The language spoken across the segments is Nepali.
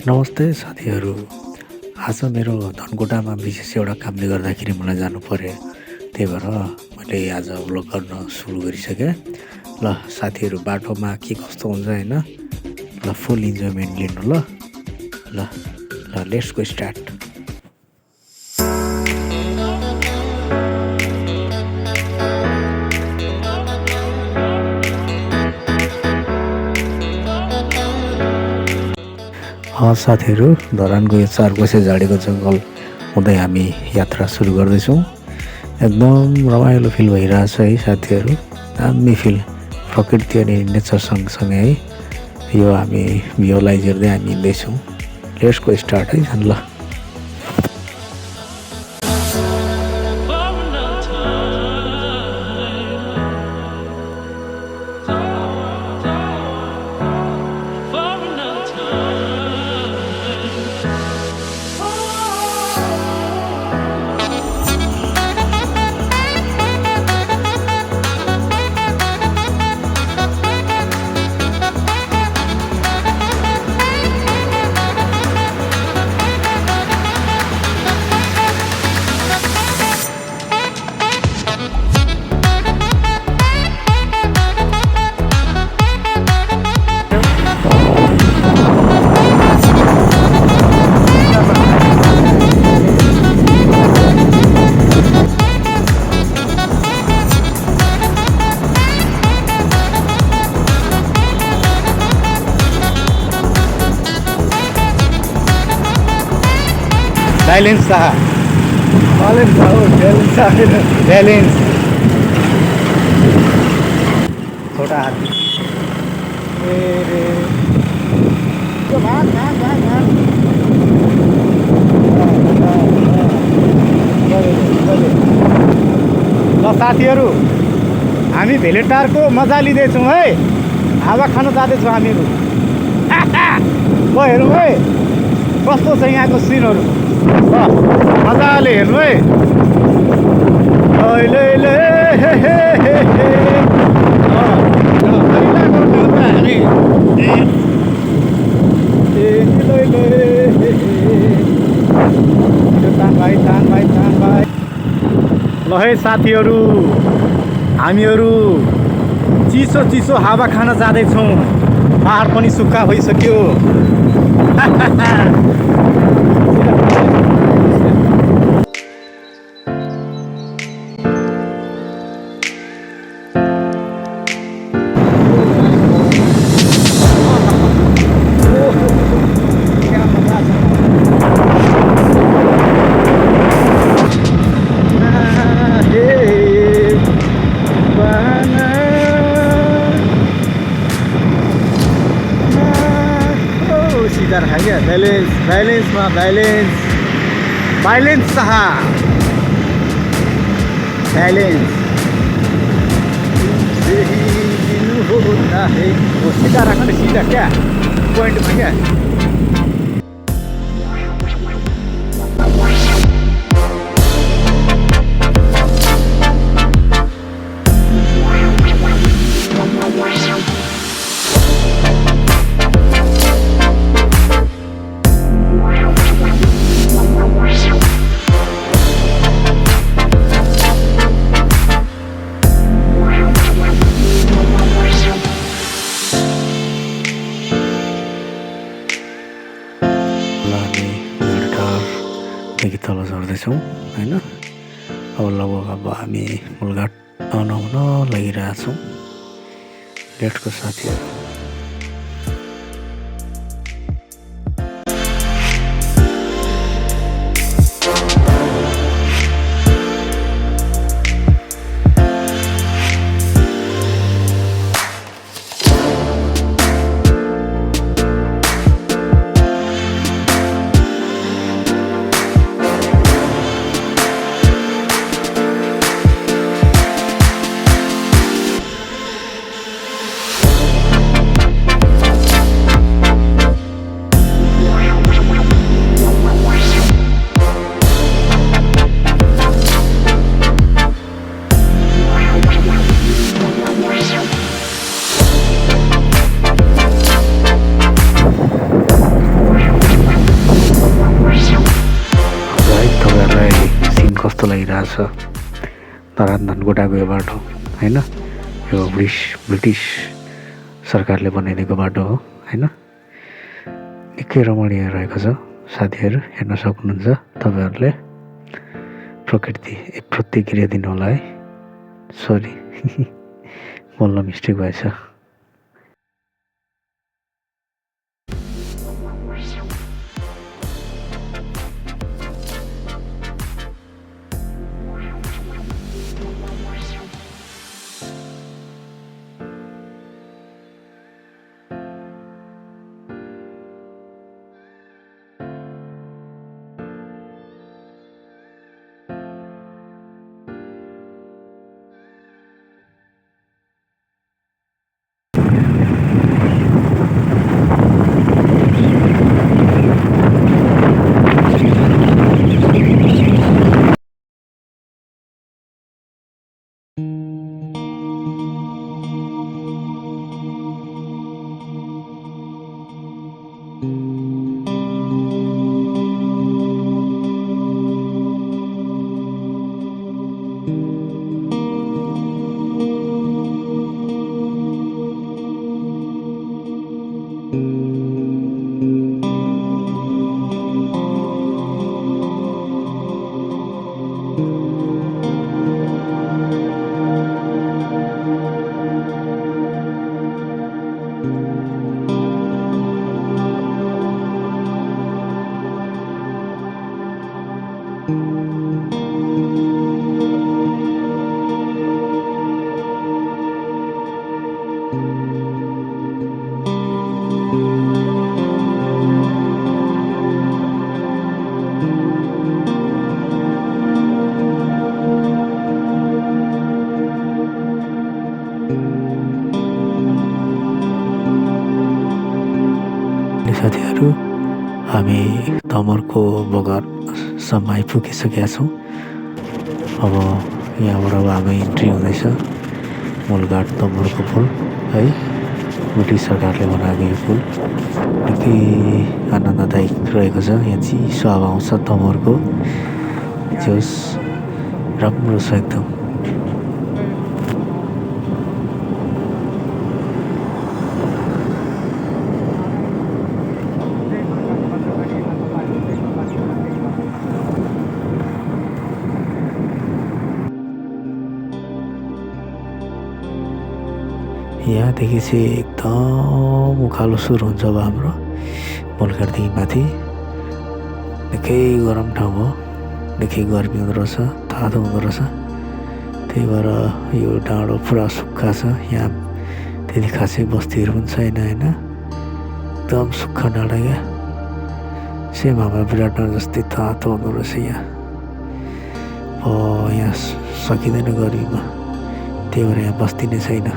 नमस्ते साथीहरू। आज मेरो धनकुटामा विशेष एउटा कामले गर्दाखेरि मलाई जानु पर्यो। त्यही भएर मैले आज भ्लग गर्न सुरु गरिसकेँ। ल साथीहरू, बाटोमा के कस्तो हुन्छ होइन, ल फुल इन्जोयमेन्ट लिनु। ल ल ल लेट्स गो स्टार्ट। साथीहरू, धरानको यो 4 कोसे झाडीको जङ्गल हुँदै हामी यात्रा सुरु गर्दैछौँ। एकदम रमाइलो फिल भइरहेछ है साथीहरू, दामी फिल, प्रकृति अनि नेचर सँगसँगै है। यो हामी भ्यूलाई हेर्दै हामी हिँड्दैछौँ। लेट्स गो स्टार्ट है ल। बैलेंस था, बैलेंस छोटा हाथी। ल साथीहरू, हामी भेलेटारको मजा लिँदैछौँ है। हावा खान जाँदैछौँ हामीहरू। ल हेरौँ है कस्तो छ यहाँको सिनहरू। मजाले हेर्नु है। ल है साथीहरू, हामीहरू चिसो चिसो हावा खान जाँदैछौँ। पहाड पनि सुक्खा भइसक्यो। बैलेंस बैलेंस में बैलेंस बैलेंस सहा बैलेंस होता है। वो सीधा रखना, सीधा क्या पॉइंट में क्या। तल झर्दैछौँ होइन। अब लगभग हामी मूलघाट आउन लागिरहेछौँ। लेट्स गो साथीहरू। छ धरान धनकुटाको यो बाटो होइन। यो ब्रिटिस सरकारले बनाइदिएको बाटो हो होइन। निकै रमणीय रहेको छ साथीहरू, हेर्न सक्नुहुन्छ तपाईँहरूले। प्रतिक्रिया दिनु होला है। सरी बोल्न मिस्टेक भएछ। साथीहरू, हामी तमरको बगरसम्म आइपुगिसकेका छौँ। अब यहाँबाट अब हामी इन्ट्री हुँदैछ मूलघाट तमरको पुल है। ब्रिटिस सरकारले बनाएको यो पुल निकै आनन्ददायक रहेको छ। यहाँ चिसो हावा आउँछ तमरको, जस राम्रो छ एकदम। यहाँदेखि चाहिँ एकदम उकालो सुरु हुन्छ अब हाम्रो मूलघाटदेखि माथि। निकै गरम ठाउँ हो, निकै गर्मी हुँदो रहेछ, तातो हुँदो रहेछ। त्यही भएर यो डाँडो पुरा सुक्खा छ। यहाँ त्यति खासै बस्तीहरू पनि छैन होइन। एकदम सुक्खा डाँडा क्या, सेम हाम्रो विराटनगर जस्तै तातो हुँदो रहेछ यहाँ। यहाँ सकिँदैन गर्मीमा, त्यही भएर यहाँ बस्ती नै छैन।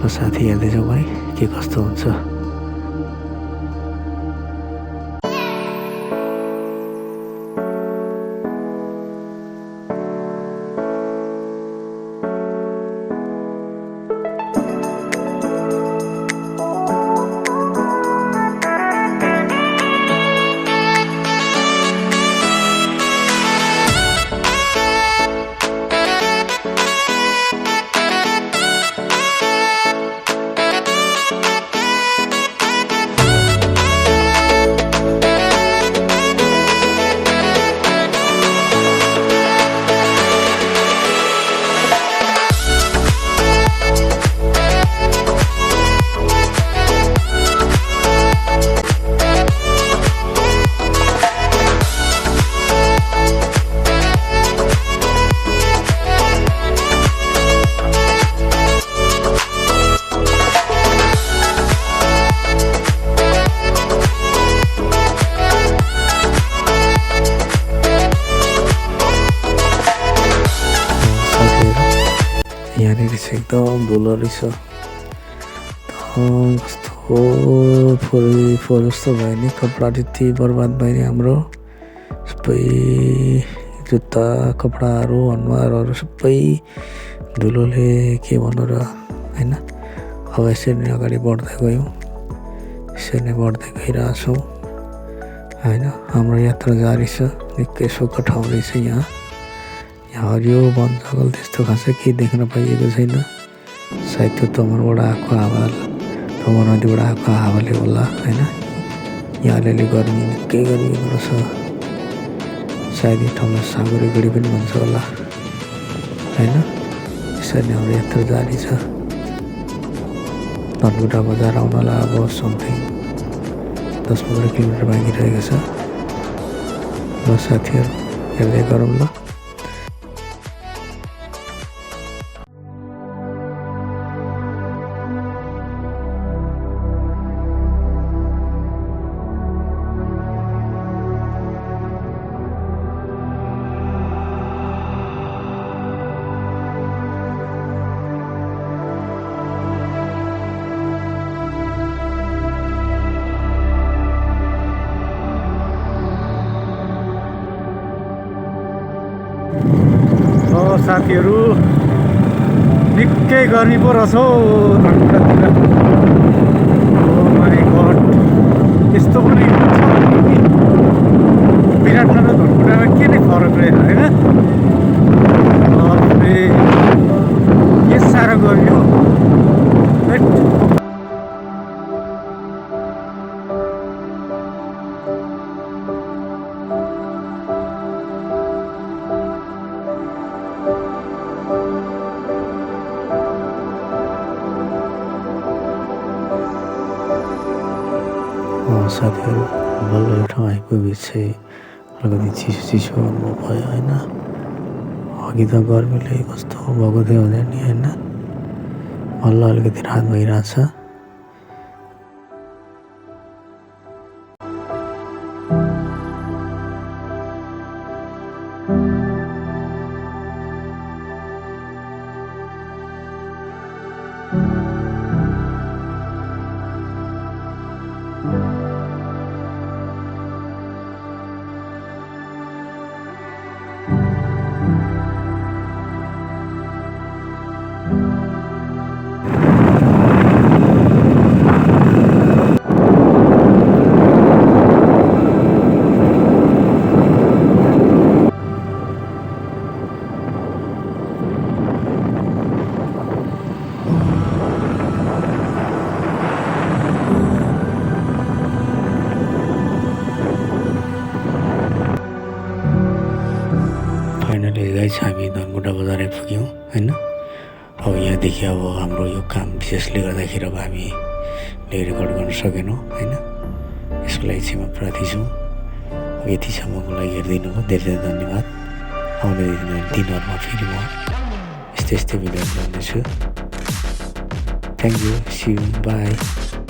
ल साथी, हेर्दैछौँ है के कस्तो हुन्छ। यहाँनिर चाहिँ एकदम धुलो रहेछ। कस्तो फोहोर जस्तो भयो नि, कपडा त्यति बर्बाद भयो नि हाम्रो। सबै जुत्ता, कपडाहरू, अनुहारहरू सबै धुलोले के भन्नु र होइन। अब यसरी नै अगाडि बढ्दै गयौँ, यसरी नै बढ्दै गइरहेछौँ होइन। हाम्रो यात्रा जारी छ। निकै सुखद ठाउँ रहेछ यहाँ यहाँ हरियो वन जङ्गल त्यस्तो खासै केही देख्न पाइएको छैन। सायद त्यो तमनबाट आएको हावा, तमन नदीबाट आएको हावाले होला होइन। यहाँ अलिअलि गर्मी निकै गरिएको रहेछ। सायद यो ठाउँलाई सागरे गढी पनि भन्छ होला होइन। त्यसरी नै हाम्रो यात्रा जारी छ। धनकुटा बजार आउनलाई अब समथिङ 10-15 किलोमिटर बाँकी रहेको छ। ल साथीहरू हेर्दै गरौँ ल। साथीहरू निकै गर्मी पो रहेछ हौ धनकुटातिर। ओ माई गड, यस्तो पनि हुन्छ। विराटनगर धनकुटामा के नै फरक रहेछ होइन। के साह्रो गर्मी हो। साथीहरू बल्ल यो ठाउँ आइपुगेपछि अलिकति चिसो चिसो अनुभव भयो होइन। अघि त गर्मीले कस्तो भएको थियो भने नि होइन। बल्ल अलिकति राहत भइरहेछ। फाइनली गाइस हामी धनकुटा बजार आइपुग्यौँ होइन। अब यहाँदेखि अब हाम्रो यो काम विशेषले गर्दाखेरि अब हामीले रेकर्ड गर्न सकेनौँ होइन। यसको लागि चाहिँ म प्रार्थी छु। अब यतिसम्मको लागि हेरिदिनु भयो, धेरै धेरै धन्यवाद। आउने दिनहरूमा फेरि म यस्तै भिडियोहरू गर्नेछु। Thank you, see you, by.